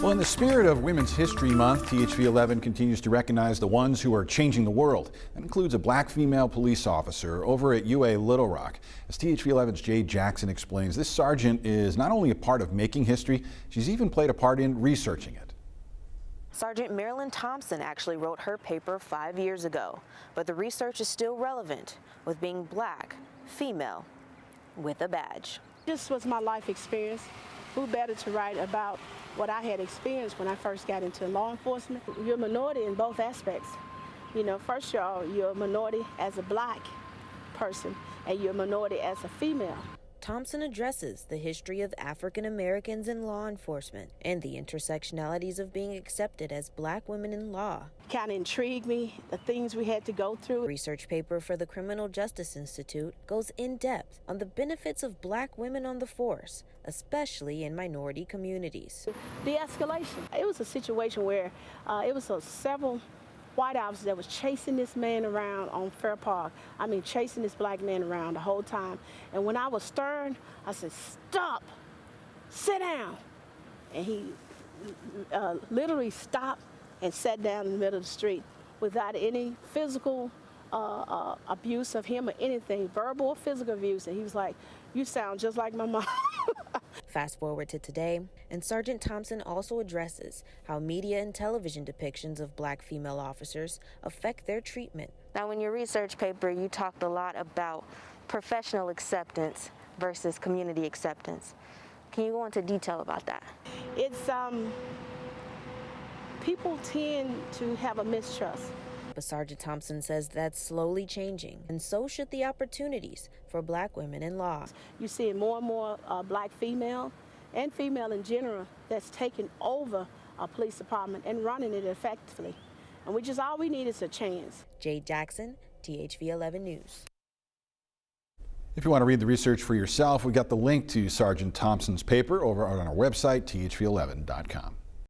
Well, in the spirit of Women's History Month, THV 11 continues to recognize the ones who are changing the world. That includes a black female police officer over at UA Little Rock. As THV 11's Jay Jackson explains, this sergeant is not only a part of making history, she's even played a part in researching it. Sergeant Marilyn Thompson actually wrote her paper 5 years ago, but the research is still relevant with being black, female, with a badge. This was my life experience. Who better to write about what I had experienced when I first got into law enforcement? You're a minority in both aspects. You know, first of all, you're a minority as a black person, and you're a minority as a female. Thompson addresses the history of African Americans in law enforcement and the intersectionalities of being accepted as black women in law. Kind of intrigued me, the things we had to go through. A research paper for the Criminal Justice Institute goes in depth on the benefits of black women on the force, especially in minority communities. De-escalation. It was a situation where it was several white officers that was chasing this man around on Fair Park. I mean, chasing this black man around the whole time. And when I was stern, I said, "Stop, sit down." And he literally stopped and sat down in the middle of the street without any physical abuse of him or anything, verbal or physical abuse. And he was like, "You sound just like my mom." Fast forward to today, and Sergeant Thompson also addresses how media and television depictions of black female officers affect their treatment. Now, in your research paper, you talked a lot about professional acceptance versus community acceptance. Can you go into detail about that? It's, people tend to have a mistrust. But Sergeant Thompson says that's slowly changing, and so should the opportunities for black women in law. You see more and more black female and female in general that's taking over a police department and running it effectively. And all we need is a chance. Jay Jackson, THV 11 News. If you want to read the research for yourself, we got the link to Sergeant Thompson's paper over on our website, thv11.com.